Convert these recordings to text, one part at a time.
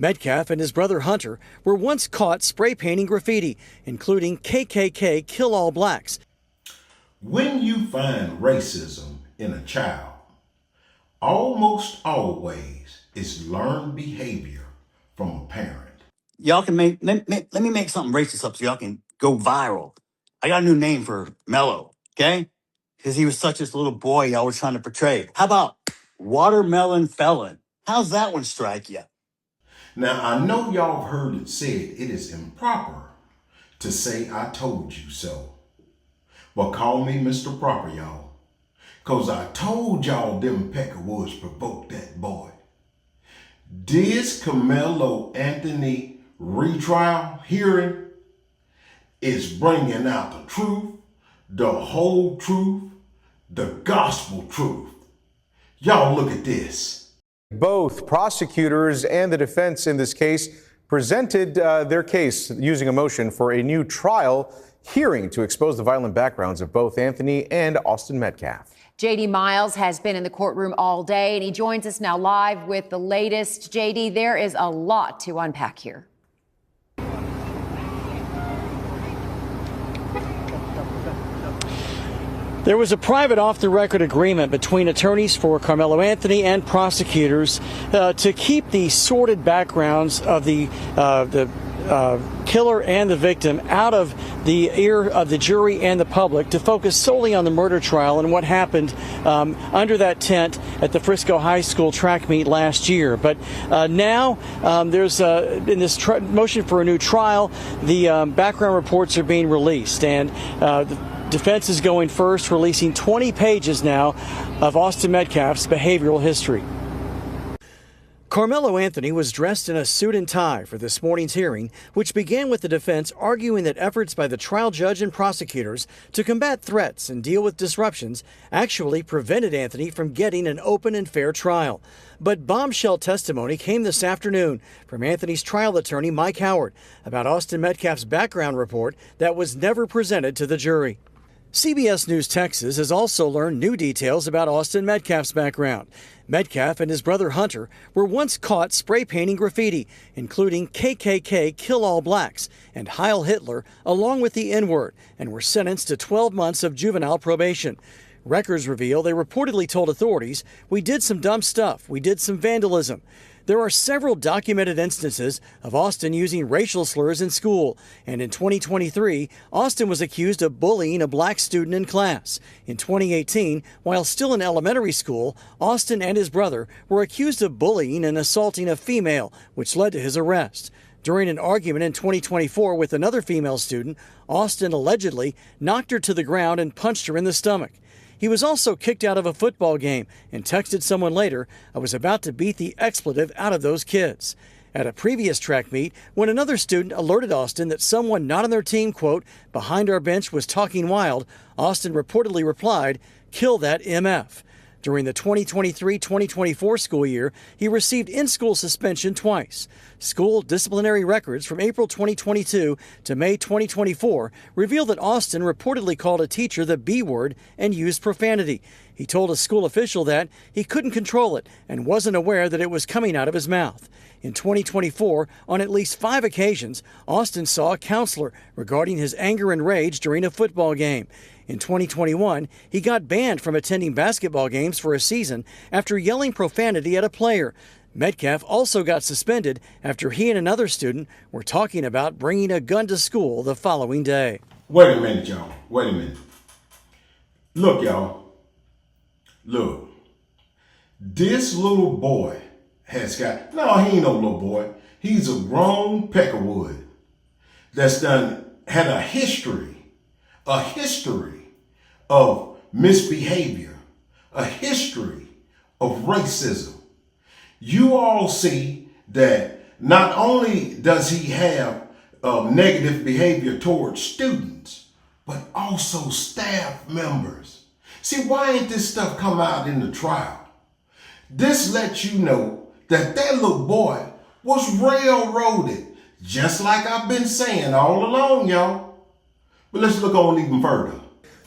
Metcalf and his brother Hunter were once caught spray painting graffiti, including KKK Kill All Blacks. When you find racism in a child, almost always it's learned behavior from a parent. Y'all can let me make something racist up so y'all can go viral. I got a new name for Mello, okay? Because he was such this little boy y'all were trying to portray. How about Watermelon Felon? How's that one strike you? Now, I know y'all have heard it said it is improper to say I told you so. But call me Mr. Proper, y'all. Because I told y'all them Peckerwoods provoked that boy. This Karmelo Anthony retrial hearing is bringing out the truth, the whole truth, the gospel truth. Y'all look at this. Both prosecutors and the defense in this case presented their case using a motion for a new trial hearing to expose the violent backgrounds of both Anthony and Austin Metcalf. JD Miles has been in the courtroom all day, and he joins us now live with the latest. JD, there is a lot to unpack here. There was a private off-the-record agreement between attorneys for Karmelo Anthony and prosecutors to keep the sordid backgrounds of the killer and the victim out of the ear of the jury and the public, to focus solely on the murder trial and what happened under that tent at the Frisco High School track meet last year. But now there's in this motion for a new trial, the background reports are being released, and the defense is going first, releasing 20 pages now of Austin Metcalf's behavioral history. Karmelo Anthony was dressed in a suit and tie for this morning's hearing, which began with the defense arguing that efforts by the trial judge and prosecutors to combat threats and deal with disruptions actually prevented Anthony from getting an open and fair trial. But bombshell testimony came this afternoon from Anthony's trial attorney, Mike Howard, about Austin Metcalf's background report that was never presented to the jury. CBS News Texas has also learned new details about Austin Metcalf's background. Metcalf and his brother Hunter were once caught spray painting graffiti, including KKK Kill All Blacks and Heil Hitler, along with the N-word, and were sentenced to 12 months of juvenile probation. Records reveal they reportedly told authorities, "We did some dumb stuff. We did some vandalism." There are several documented instances of Austin using racial slurs in school, and in 2023, Austin was accused of bullying a black student in class. In 2018, while still in elementary school, Austin and his brother were accused of bullying and assaulting a female, which led to his arrest. During an argument in 2024 with another female student, Austin allegedly knocked her to the ground and punched her in the stomach. He was also kicked out of a football game and texted someone later, "I was about to beat the expletive out of those kids." At a previous track meet, when another student alerted Austin that someone not on their team, quote, "behind our bench was talking wild," Austin reportedly replied, "Kill that MF." During the 2023-2024 school year, he received in-school suspension twice. School disciplinary records from April 2022 to May 2024 reveal that Austin reportedly called a teacher the B word and used profanity. He told a school official that he couldn't control it and wasn't aware that it was coming out of his mouth. In 2024, on at least 5 occasions, Austin saw a counselor regarding his anger and rage during a football game. In 2021, he got banned from attending basketball games for a season after yelling profanity at a player. Metcalf also got suspended after he and another student were talking about bringing a gun to school the following day. Wait a minute, y'all. Wait a minute. Look, y'all. Look. This little boy has got... No, he ain't no little boy. He's a grown Peckerwood that's had a history of misbehavior, a history of racism. You all see that not only does he have negative behavior towards students, but also staff members. See, why ain't this stuff come out in the trial? This lets you know that little boy was railroaded, just like I've been saying all along, y'all. But let's look on even further.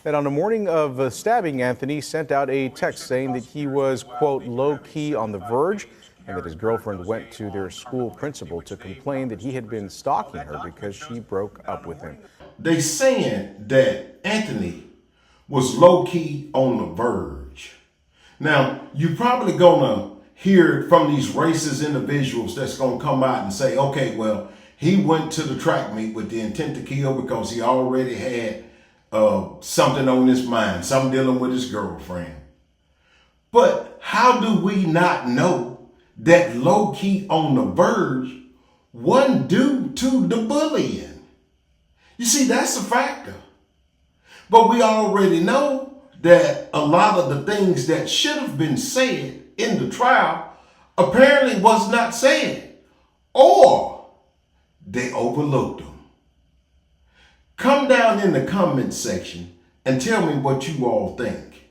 And on the morning of stabbing, Anthony sent out a text saying that he was, quote, low-key on the verge and that his girlfriend went to their school principal to complain that he had been stalking her because she broke up with him. They saying that Anthony was low-key on the verge. Now, you're probably gonna hear from these racist individuals that's gonna come out and say, okay, well, he went to the track meet with the intent to kill because he already had something on his mind, something dealing with his girlfriend. But how do we not know that low-key on the verge wasn't due to the bullying? You see, that's a factor. But we already know that a lot of the things that should have been said in the trial apparently was not said, or they overlooked them. Come down in the comment section and tell me what you all think.